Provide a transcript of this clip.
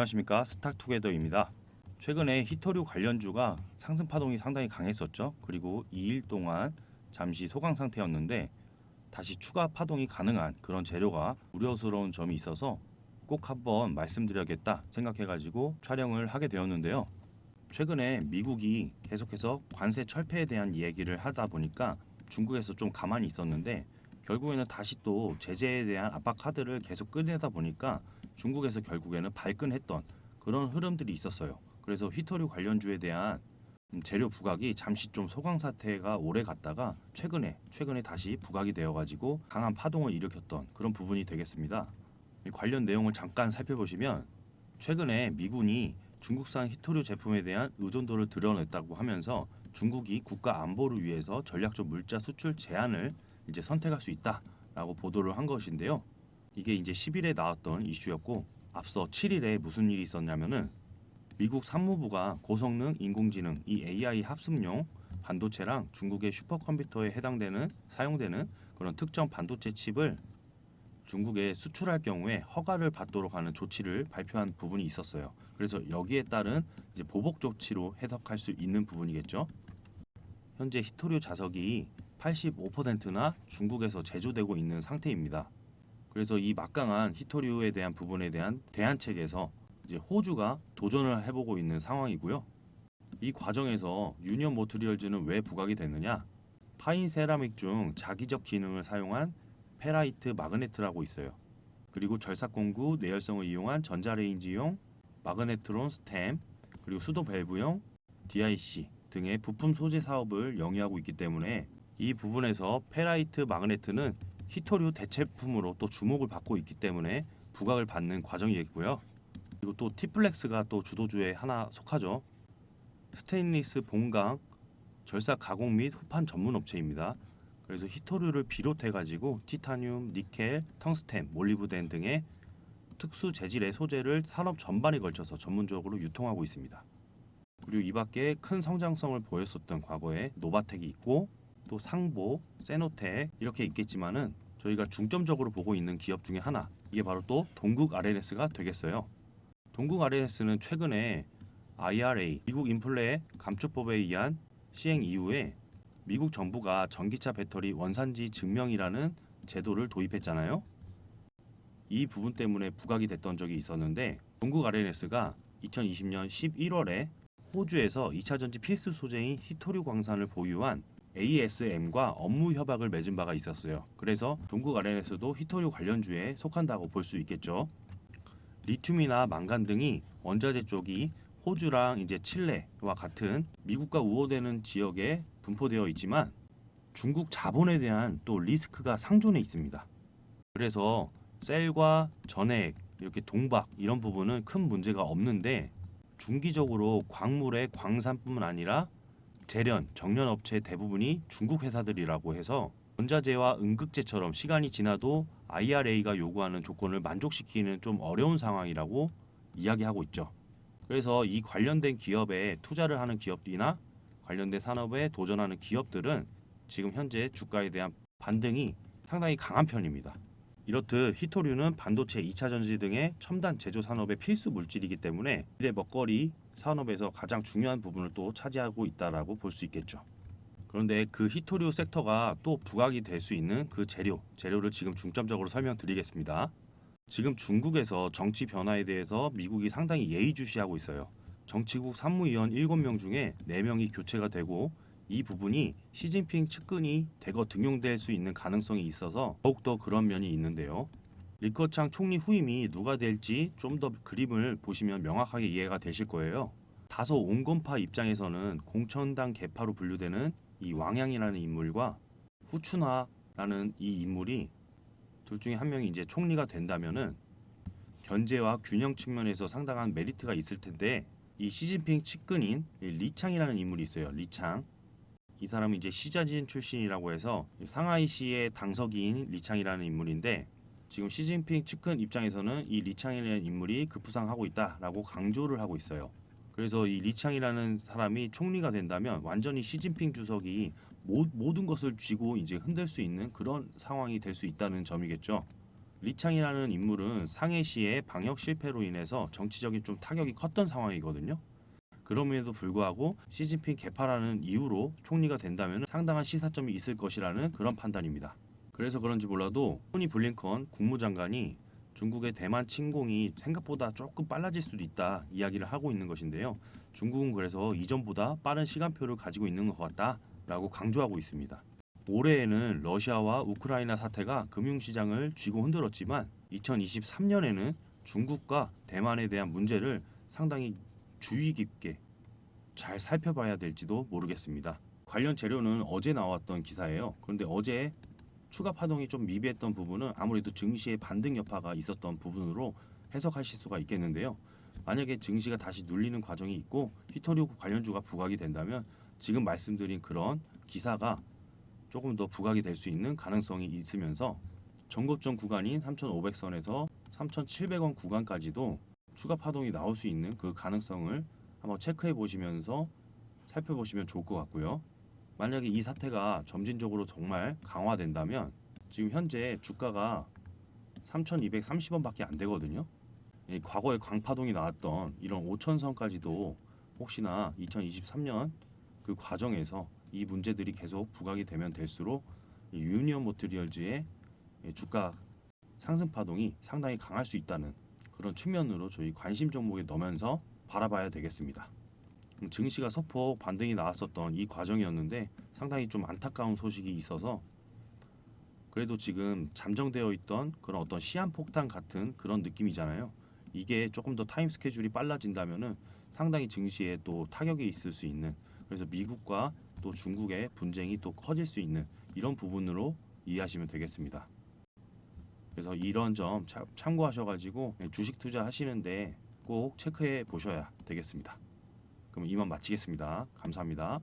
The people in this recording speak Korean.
안녕하십니까, 스탁투게더입니다. 최근에 히토류 관련주가 상승 파동이 상당히 강했었죠. 그리고 2일 동안 잠시 소강 상태였는데 다시 추가 파동이 가능한 그런 재료가 우려스러운 점이 있어서 꼭 한번 말씀드려야겠다 생각해가지고 촬영을 하게 되었는데요. 최근에 미국이 계속해서 관세 철폐에 대한 얘기를 하다 보니까 중국에서 좀 가만히 있었는데 결국에는 다시 또 제재에 대한 압박 카드를 계속 꺼내다 보니까 중국에서 결국에는 발끈했던 그런 흐름들이 있었어요. 그래서 휘토류 관련주에 대한 재료 부각이 잠시 좀 소강 사태가 오래 갔다가 최근에 다시 부각이 되어가지고 강한 파동을 일으켰던 그런 부분이 되겠습니다. 이 관련 내용을 잠깐 살펴보시면 최근에 미군이 중국산 히토류 제품에 대한 의존도를 드러냈다고 하면서 중국이 국가 안보를 위해서 전략적 물자 수출 제한을 이제 선택할 수 있다라고 보도를 한 것인데요. 이게 이제 10일에 나왔던 이슈였고 앞서 7일에 무슨 일이 있었냐면은 미국 상무부가 고성능 인공지능 이 AI 합습용 반도체랑 중국의 슈퍼컴퓨터에 해당되는 사용되는 그런 특정 반도체 칩을 중국에 수출할 경우에 허가를 받도록 하는 조치를 발표한 부분이 있었어요. 그래서 여기에 따른 이제 보복 조치로 해석할 수 있는 부분이겠죠. 현재 히토류 자석이 85%나 중국에서 제조되고 있는 상태입니다. 그래서 이 막강한 히토류에 대한 부분에 대한 대안책에서 이제 호주가 도전을 해보고 있는 상황이고요. 이 과정에서 유니온 모트리얼즈는 왜 부각이 됐느냐? 파인 세라믹 중 자기적 기능을 사용한 페라이트 마그네트라고 있어요. 그리고 절삭공구 내열성을 이용한 전자레인지용 마그네트론 스템, 그리고 수도 밸브용 DIC 등의 부품 소재 사업을 영위하고 있기 때문에 이 부분에서 페라이트 마그네트는 히토류 대체품으로 또 주목을 받고 있기 때문에 부각을 받는 과정이겠고요. 그리고 또 티플렉스가 또 주도주에 하나 속하죠. 스테인리스 본강 절삭 가공 및 후판 전문 업체입니다. 그래서 히토류를 비롯해 가지고 티타늄, 니켈, 텅스텐, 몰리브덴 등의 특수 재질의 소재를 산업 전반에 걸쳐서 전문적으로 유통하고 있습니다. 그리고 이 밖에 큰 성장성을 보였었던 과거에 노바텍이 있고 또 상보, 세노텍 이렇게 있겠지만은 저희가 중점적으로 보고 있는 기업 중에 하나 이게 바로 또 동국 RNS가 되겠어요. 동국 RNS는 최근에 IRA 미국 인플레 감축법에 의한 시행 이후에 미국 정부가 전기차 배터리 원산지 증명이라는 제도를 도입했잖아요. 이 부분 때문에 부각이 됐던 적이 있었는데 동국 RNS가 2020년 11월에 호주에서 2차 전지 필수 소재인 히토류 광산을 보유한 ASM과 업무 협약을 맺은 바가 있었어요. 그래서 동국 RNS도 히토류 관련주에 속한다고 볼 수 있겠죠. 리튬이나 망간 등이 원자재 쪽이 호주랑 이제 칠레와 같은 미국과 우호되는 지역에 분포되어 있지만 중국 자본에 대한 또 리스크가 상존해 있습니다. 그래서 셀과 전액 이렇게 동박 이런 부분은 큰 문제가 없는데 중기적으로 광물의 광산뿐만 아니라 재련, 정련 업체 대부분이 중국 회사들이라고 해서 원자재와 음극재처럼 시간이 지나도 IRA가 요구하는 조건을 만족시키기는 좀 어려운 상황이라고 이야기하고 있죠. 그래서 이 관련된 기업에 투자를 하는 기업이나 관련된 산업에 도전하는 기업들은 지금 현재 주가에 대한 반등이 상당히 강한 편입니다. 이렇듯 히토류는 반도체, 2차 전지 등의 첨단 제조 산업의 필수 물질이기 때문에 미래 먹거리 산업에서 가장 중요한 부분을 또 차지하고 있다라고 볼 수 있겠죠. 그런데 그 히토류 섹터가 또 부각이 될 수 있는 그 재료를 지금 중점적으로 설명드리겠습니다. 지금 중국에서 정치 변화에 대해서 미국이 상당히 예의주시하고 있어요. 정치국 상무위원 7명 중에 4명이 교체가 되고 이 부분이 시진핑 측근이 대거 등용될 수 있는 가능성이 있어서 더욱더 그런 면이 있는데요. 리커창 총리 후임이 누가 될지 좀 더 그림을 보시면 명확하게 이해가 되실 거예요. 다소 온건파 입장에서는 공천당 계파로 분류되는 이 왕양이라는 인물과 후춘화라는 이 인물이 둘 중에 한 명이 이제 총리가 된다면은 견제와 균형 측면에서 상당한 메리트가 있을 텐데 이 시진핑 측근인 리창이라는 인물이 있어요. 리창. 이 사람은 이제 시자진 출신이라고 해서 상하이시의 당서기인 리창이라는 인물인데 지금 시진핑 측근 입장에서는 이 리창이라는 인물이 급부상하고 있다라고 강조를 하고 있어요. 그래서 이 리창이라는 사람이 총리가 된다면 완전히 시진핑 주석이 모든 것을 쥐고 이제 흔들 수 있는 그런 상황이 될 수 있다는 점이겠죠. 리창이라는 인물은 상해시의 방역 실패로 인해서 정치적인 좀 타격이 컸던 상황이거든요. 그럼에도 불구하고 시진핑 개파라는 이유로 총리가 된다면 상당한 시사점이 있을 것이라는 그런 판단입니다. 그래서 그런지 몰라도 토니 블링컨 국무장관이 중국의 대만 침공이 생각보다 조금 빨라질 수도 있다 이야기를 하고 있는 것인데요. 중국은 그래서 이전보다 빠른 시간표를 가지고 있는 것 같다라고 강조하고 있습니다. 올해에는 러시아와 우크라이나 사태가 금융시장을 쥐고 흔들었지만 2023년에는 중국과 대만에 대한 문제를 상당히 주의 깊게 잘 살펴봐야 될지도 모르겠습니다. 관련 재료는 어제 나왔던 기사예요. 그런데 어제 추가 파동이 좀 미비했던 부분은 아무래도 증시의 반등 여파가 있었던 부분으로 해석하실 수가 있겠는데요. 만약에 증시가 다시 눌리는 과정이 있고 히토류 관련주가 부각이 된다면 지금 말씀드린 그런 기사가 조금 더 부각이 될 수 있는 가능성이 있으면서 전고점 구간인 3,500선에서 3,700원 구간까지도 추가 파동이 나올 수 있는 그 가능성을 한번 체크해 보시면서 살펴보시면 좋을 것 같고요. 만약에 이 사태가 점진적으로 정말 강화된다면 지금 현재 주가가 3,230원밖에 안 되거든요. 과거에 강파동이 나왔던 이런 5천선까지도 혹시나 2023년 그 과정에서 이 문제들이 계속 부각이 되면 될수록 유니온 모트리얼즈의 주가 상승 파동이 상당히 강할 수 있다는 그런 측면으로 저희 관심 종목에 넣으면서 바라봐야 되겠습니다. 증시가 소폭 반등이 나왔었던 이 과정이었는데 상당히 좀 안타까운 소식이 있어서 그래도 지금 잠정되어 있던 그런 어떤 시한폭탄 같은 그런 느낌이잖아요. 이게 조금 더 타임 스케줄이 빨라진다면은 상당히 증시에 또 타격이 있을 수 있는, 그래서 미국과 또 중국의 분쟁이 또 커질 수 있는 이런 부분으로 이해하시면 되겠습니다. 그래서 이런 점 참고하셔가지고 주식 투자 하시는데 꼭 체크해 보셔야 되겠습니다. 그럼 이만 마치겠습니다. 감사합니다.